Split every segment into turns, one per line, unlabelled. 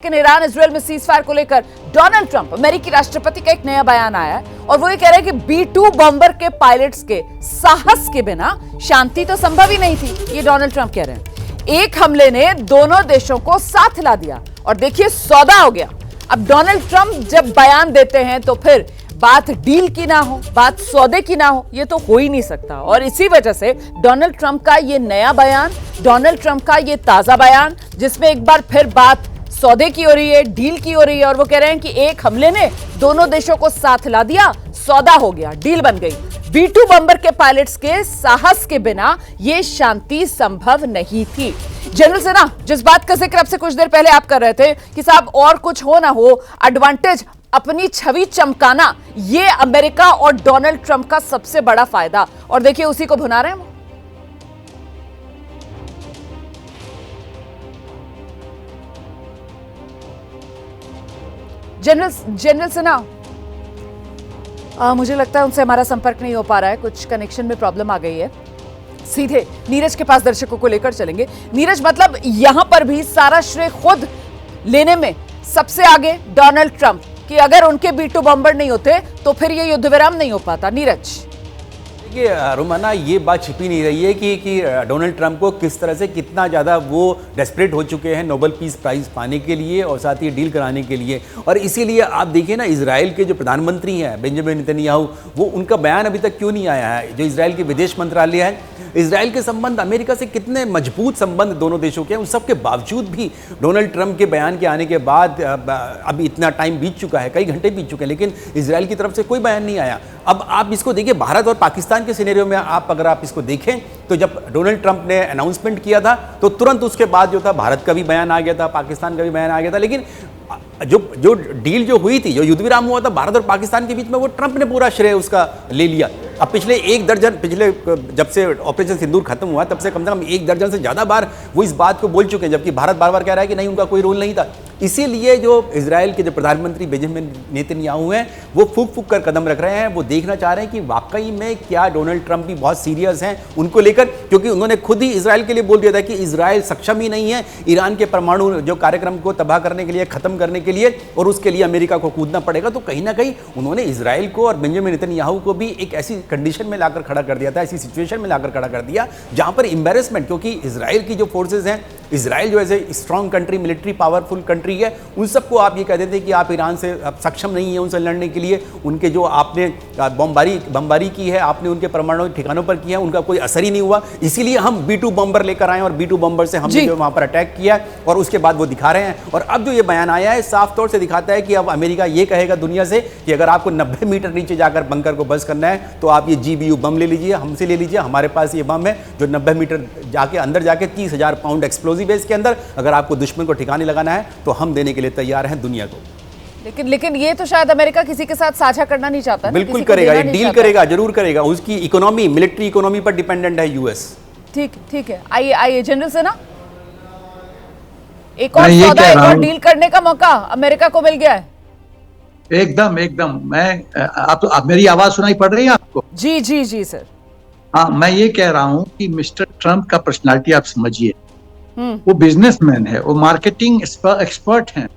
लेकिन Iran Israel में ceasefire को लेकर डोनाल्ड ट्रंप अमेरिकी राष्ट्रपति का एक नया बयान आया है और वो ये कह रहे हैं कि B-2 बॉम्बर के पायलट्स के साहस के बिना शांति तो संभव ही नहीं थी। ये डोनाल्ड ट्रंप कह रहे हैं। एक हमले ने दोनों देशों को साथ ला दिया और देखिए सौदा हो गया। अब डोनाल्ड ट्रंप जब बयान देते हैं तो फिर बात डील की ना हो, बात सौदे की ना हो, ये तो हो ही नहीं सकता। और इसी वजह से डोनाल्ड ट्रंप का ये नया बयान, डोनाल्ड ट्रंप का ये ताजा बयान, जिसमें एक बार फिर बात सौदे की हो रही है, डील की हो रही है और वो कह रहे हैं कि एक हमले ने दोनों देशों को साथ ला दिया, सौदा हो गया, डील बन गई। B-2 बम्बर के पायलट्स के साहस के बिना ये शांति संभव नहीं थी। जनरल सेना, जिस बात का जिक्र अब से कुछ देर पहले आप कर रहे थे कि साहब और कुछ हो ना हो, एडवांटेज, अपनी छवि चमकाना, ये अमेरिका और डोनाल्ड ट्रंप का सबसे बड़ा फायदा, और देखिए उसी को भुना रहे हैं। जनरल सेना, मुझे लगता है उनसे हमारा संपर्क नहीं हो पा रहा है, कुछ कनेक्शन में प्रॉब्लम आ गई है। सीधे नीरज के पास दर्शकों को लेकर चलेंगे। नीरज, मतलब यहां पर भी सारा श्रेय खुद लेने में सबसे आगे डोनाल्ड ट्रंप, कि अगर उनके B-2 बॉम्बर नहीं होते तो फिर ये युद्ध विराम नहीं हो पाता। नीरज,
देखिए रोमाना, ये बात छिपी नहीं रही है कि डोनाल्ड ट्रंप को किस तरह से कितना ज़्यादा वो डेस्परेट हो चुके हैं नोबेल पीस प्राइज़ पाने के लिए और साथ ही डील कराने के लिए। और इसीलिए आप देखिए ना, इजराइल के जो प्रधानमंत्री हैं बेंजामिन नेतन्याहू, वो उनका बयान अभी तक क्यों नहीं आया है। जो इजराइल के विदेश मंत्रालय है, इजराइल के संबंध अमेरिका से कितने मजबूत संबंध दोनों देशों के हैं, उन सब के बावजूद भी डोनाल्ड ट्रंप के बयान के आने के बाद अभी इतना टाइम बीत चुका है, कई घंटे बीत चुके हैं, लेकिन इजराइल की तरफ से कोई बयान नहीं आया। अब आप इसको देखिए, भारत और पाकिस्तान के सिनेरियो में अगर आप इसको देखें तो जब डोनाल्ड ट्रंप ने अनाउंसमेंट किया था तो तुरंत उसके बाद जो था भारत का भी बयान आ गया था, पाकिस्तान का भी बयान आ गया था। लेकिन जो डील जो हुई थी, जो युद्ध विराम हुआ था भारत और पाकिस्तान के बीच में, वो ट्रंप ने पूरा श्रेय उसका ले लिया। अब पिछले जब से ऑपरेशन सिंदूर खत्म हुआ तब से कम 1 दर्जन से ज़्यादा बार वो इस बात को बोल चुके हैं, जबकि भारत बार बार कह रहा है कि नहीं, उनका कोई रोल नहीं था। इसीलिए जो इजराइल के जो प्रधानमंत्री बेंजामिन नेतन्याहू हैं, वो फूक फूक कर कदम रख रहे हैं। वो देखना चाह रहे हैं कि वाकई में क्या डोनाल्ड ट्रंप भी बहुत सीरियस हैं उनको लेकर, क्योंकि उन्होंने खुद ही इजराइल के लिए बोल दिया था कि इजराइल सक्षम ही नहीं है ईरान के परमाणु जो कार्यक्रम को तबाह करने के लिए, खत्म करने के लिए, और उसके लिए अमेरिका को कूदना पड़ेगा। तो कहीं ना कहीं उन्होंने इजराइल को और बेंजामिन नेतन्याहू को भी एक ऐसी कंडीशन में लाकर खड़ा कर दिया था, ऐसी सिचुएशन में लाकर खड़ा कर दिया जहां पर एम्बैरेसमेंट, क्योंकि इजराइल की जो फोर्सेज हैं, इजराइल जो ऐसे strong country, military powerful country है, उन सबको आप ये कह देते हैं कि आप ईरान से सक्षम नहीं है उनसे लड़ने के लिए। उनके जो आपने बमबारी की है, आपने उनके परमाणु ठिकानों पर किया, उनका कोई असर ही नहीं हुआ। इसीलिए हम B-2 बम्बर लेकर आए और B-2 बम्बर से हमने जो वहां पर अटैक किया और उसके बाद वो दिखा रहे हैं। और अब जो ये बयान आया है, साफ तौर से दिखाता है कि अब अमेरिका ये कहेगा दुनिया से कि अगर आपको 90 मीटर नीचे जाकर बंकर को बस करना है तो आप ये GBU बम ले लीजिए, हमसे ले लीजिए। हमारे पास ये बम है जो 90 मीटर जाके अंदर जाके 30,000 पाउंड एक्सप्लोजिव है इसके अंदर। अगर आपको दुश्मन को ठिकाने लगाना है तो हम देने के लिए तैयार हैं दुनिया को।
लेकिन ये तो शायद अमेरिका किसी के साथ साझा करना नहीं चाहता।
बिल्कुल करेगा, ये डील करेगा, जरूर करेगा। उसकी इकोनॉमी, मिलिट्री इकोनॉमी पर डिपेंडेंट है यूएस। ठीक है, आइए जनरल सेना, एक और सौदा, एक और डील करने का मौका अमेरिका को मिल गया है।
एकदम मैं आप मेरी आवाज सुनाई पड़ रही है आपको?
जी सर।
हाँ, मैं ये कह रहा हूँ कि मिस्टर ट्रंप का पर्सनालिटी आप समझिए। वो बिजनेसमैन है, वो मार्केटिंग एक्सपर्ट हैं,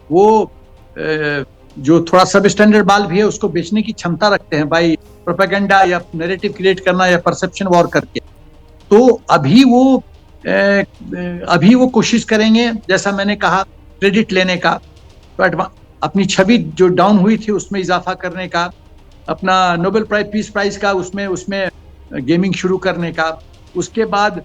वो जो थोड़ा सब स्टैंडर्ड माल भी है उसको बेचने की क्षमता रखते हैं बाई प्रोपेगेंडा या नैरेटिव क्रिएट करना या परसेप्शन वॉर करके। तो अभी वो कोशिश करेंगे, जैसा मैंने कहा, क्रेडिट लेने का, तो अपनी छवि जो डाउन हुई थी उसमें इजाफा करने का, अपना नोबेल पीस प्राइज का उसमें गेमिंग शुरू करने का, उसके बाद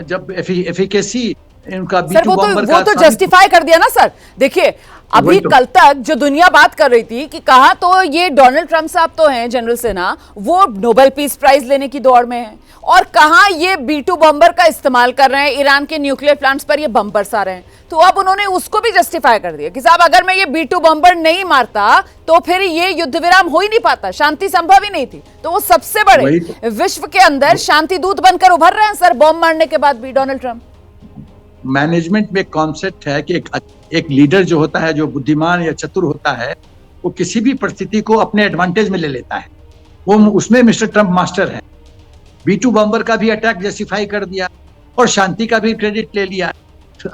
जब एफिकेसी इनका
सर, वो तो जस्टिफाई कर दिया ना सर। देखिए, अभी कल तक जो दुनिया बात कर रही थी कि कहा तो ये डोनाल्ड ट्रंप साहब तो हैं जनरल सेना, वो नोबेल पीस प्राइज लेने की दौड़ में हैं, और कहा ये B-2 बम्बर का इस्तेमाल कर रहे हैं, ईरान के न्यूक्लियर प्लांट्स पर ये बम बरसा रहे हैं। तो अब उन्होंने उसको भी जस्टिफाई कर दिया कि साहब अगर मैं ये B-2 बम्बर नहीं मारता तो फिर ये युद्ध विराम हो ही नहीं पाता, शांति संभव ही नहीं थी। तो वो सबसे बड़े विश्व के अंदर शांति दूत बनकर उभर रहे हैं सर, बम मारने के बाद भी डोनाल्ड ट्रंप।
मैनेजमेंट में कॉन्सेप्ट है कि एक लीडर जो होता है, जो बुद्धिमान या चतुर होता है, वो किसी भी परिस्थिति को अपने एडवांटेज में ले लेता है। वो उसमें मिस्टर ट्रंप मास्टर है। B-2 बम्बर का भी अटैक जस्टिफाई कर दिया और शांति का भी क्रेडिट ले लिया।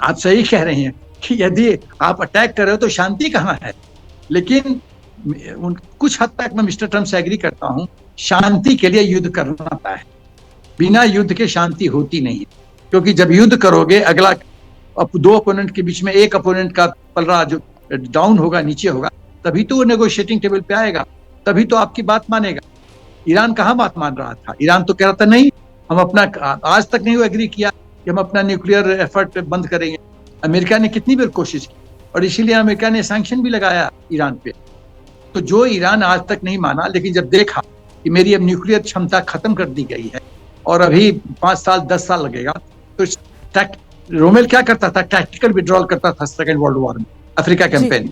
आप सही कह रहे हैं, कि यदि आप अटैक कर रहे हो तो शांति कहाँ है। लेकिन कुछ हद तक मैं मिस्टर ट्रम्प से एग्री करता हूं, शांति के लिए युद्ध करना पड़ता है, बिना युद्ध के शांति होती नहीं है। क्योंकि जब युद्ध करोगे, अगला दो अपोनेंट के बीच में एक अपोनेंट का पलड़ा जो डाउन होगा, नीचे होगा, तभी तो वो नेगोशिएटिंग टेबल पे आएगा, तभी तो आपकी बात मानेगा। ईरान कहाँ बात मान रहा था? ईरान तो कह रहा था नहीं, हम अपना, आज तक नहीं वो एग्री किया कि हम अपना न्यूक्लियर एफर्ट बंद करेंगे। अमेरिका ने कितनी बार कोशिश की और इसीलिए अमेरिका ने सैंक्शन भी लगाया ईरान पे। तो जो ईरान आज तक नहीं माना, लेकिन जब देखा कि मेरी अब न्यूक्लियर क्षमता खत्म कर दी गई है और अभी 5 साल 10 साल लगेगा, तो रोमेल क्या करता था? टैक्टिकल विड्रॉल करता था सेकेंड वर्ल्ड वॉर में, अफ्रीका कैंपेन।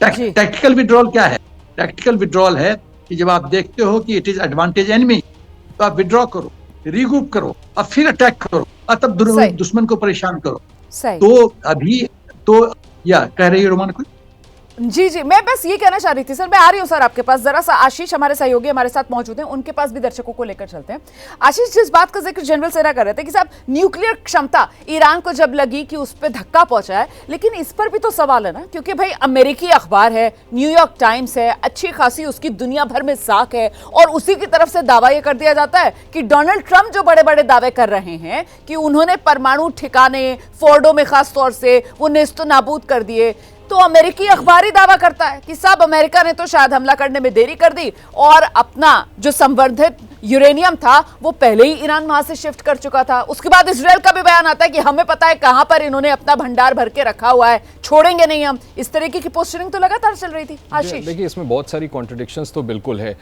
टैक्टिकल विड्रॉल क्या है? टैक्टिकल विड्रॉल है कि जब आप देखते हो कि इट इज एडवांटेज एनिमी, तो आप विड्रॉ करो, रीग्रुप करो, अब फिर अटैक करो और तब दुश्मन को परेशान करो। तो अभी तो या कह रही है रोमान कुछ?
जी जी, मैं बस ये कहना चाह रही थी सर, मैं आ रही हूँ सर आपके पास। जरा सा आशीष हमारे सहयोगी हमारे साथ मौजूद हैं, उनके पास भी दर्शकों को लेकर चलते हैं। आशीष, जिस बात का जिक्र जनरल सेना कर रहे थे कि साहब न्यूक्लियर क्षमता ईरान को जब लगी कि उस पर धक्का पहुंचा है, लेकिन इस पर भी तो सवाल है ना, क्योंकि भाई अमेरिकी अखबार है, न्यूयॉर्क टाइम्स है, अच्छी खासी उसकी दुनिया भर में साख है, और उसी की तरफ से दावा यह कर दिया जाता है कि डोनाल्ड ट्रंप जो बड़े बड़े दावे कर रहे हैं कि उन्होंने परमाणु ठिकाने फोर्डो में खास तौर से वो नेस्तो नाबूद कर दिए, तो अमेरिकी अखबार ही दावा करता है कि साहब अमेरिका ने तो शायद हमला करने में देरी कर दी और अपना जो संवर्धित यूरेनियम था वो पहले ही ईरान वहां से शिफ्ट कर चुका था। उसके बाद इजराइल का भी बयान आता है कि हमें पता है कहां पर इन्होंने अपना भंडार भर के रखा हुआ है, छोड़ेंगे नहीं हम। इस तरीके की पोस्टरिंग तो लगातार चल रही थी। आशीष,
देखिए इसमें बहुत सारी कॉन्ट्रडिक्शंस तो बिल्कुल है।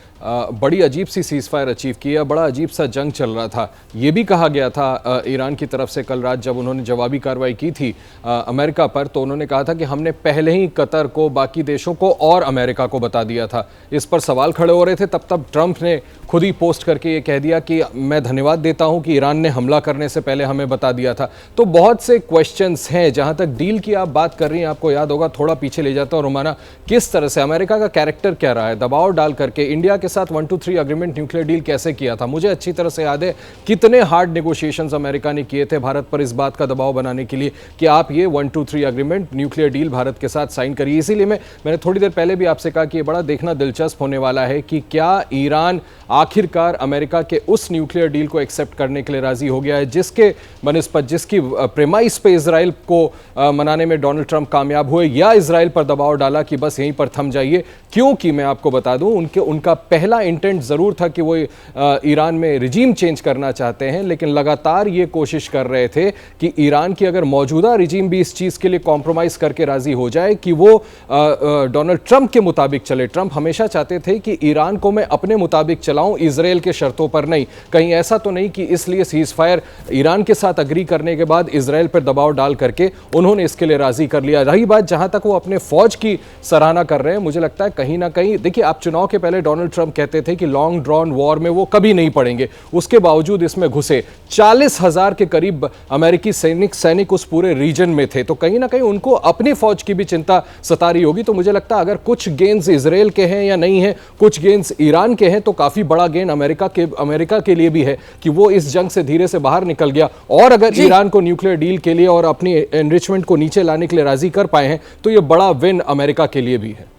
बड़ी अजीब सी सीज फायर अचीव किया, बड़ा अजीब सा जंग चल रहा था। ये भी कहा गया था ईरान की तरफ से कल रात जब उन्होंने जवाबी कार्रवाई की थी अमेरिका पर, तो उन्होंने कहा था कि हमने पहले ही कतर को, बाकी देशों को और अमेरिका को बता दिया था। इस पर सवाल खड़े हो रहे थे। तब ट्रंप ने खुद ही पोस्ट करके ये कह दिया कि मैं धन्यवाद देता हूं कि ईरान ने हमला करने से पहले हमें बता दिया था। तो बहुत से क्वेश्चंस हैं। जहां तक डील की आप बात कर रही हैं, आपको याद होगा, थोड़ा पीछे ले जाता हूं रोमाना, किस तरह से अमेरिका का कैरेक्टर क्या रहा है, दबाव डाल करके इंडिया के साथ 1-2-3 अग्रीमेंट न्यूक्लियर डील कैसे किया था। मुझे अच्छी तरह से याद है कितने हार्ड नेगोशिएशंस अमेरिका ने किए थे भारत पर इस बात का दबाव बनाने के लिए कि आप ये 1-2-3 अग्रीमेंट न्यूक्लियर डील भारत के साथ साइन करिए। इसीलिए मैंने थोड़ी देर पहले भी आपसे कहा कि ये बड़ा देखना दिलचस्प होने वाला है कि क्या ईरान आखिरकार अमेरिका के उस न्यूक्लियर डील को एक्सेप्ट करने के लिए राजी हो गया है जिसके बनिस्बत, जिसकी प्रेमाइस पे इजराइल को मनाने में डोनाल्ड ट्रंप कामयाब हुए, या इजराइल पर दबाव डाला कि बस यहीं पर थम जाइए। क्योंकि मैं आपको बता दूं, उनका पहला इंटेंट जरूर था कि वो ईरान में रिजीम चेंज करना चाहते हैं, लेकिन लगातार ये कोशिश कर रहे थे कि ईरान की अगर मौजूदा रिजीम भी इस चीज के लिए कॉम्प्रोमाइज करके राजी हो जाए कि वो डोनाल्ड ट्रंप के मुताबिक चले। ट्रंप हमेशा चाहते थे कि ईरान को मैं अपने मुताबिक चलाऊं, इजराइल के शर्तों पर नहीं। कहीं ऐसा तो नहीं कि इसलिए सीज फायर ईरान के साथ अग्री करने के बाद इजराइल पर दबाव डाल करके उन्होंने इसके लिए राजी कर लिया। रही बात जहां तक वो अपने फौज की सराहना कर रहे हैं, मुझे लगता है कहीं ना कहीं, देखिए आप चुनाव के पहले डोनाल्ड ट्रंप कहते थे कि लॉन्ग ड्रॉन वॉर में वो कभी नहीं पड़ेंगे, उसके बावजूद इसमें घुसे। 40,000 के करीब अमेरिकी सैनिक उस पूरे रीजन में थे, तो कहीं ना कहीं उनको अपनी फौज की भी चिंता सता रही होगी। तो मुझे लगता है अगर कुछ गेंस इजराइल के हैं या नहीं है, कुछ गेंस ईरान के हैं, तो काफी बड़ा गेन अमेरिका के लिए भी है कि वो इस जंग से धीरे से बाहर निकल गया। और अगर ईरान को न्यूक्लियर डील के लिए और अपनी एनरिचमेंट को नीचे लाने के लिए राजी कर पाए हैं, तो ये बड़ा विन अमेरिका के लिए भी है।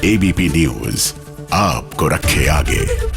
एबीपी न्यूज आपको रखे आगे।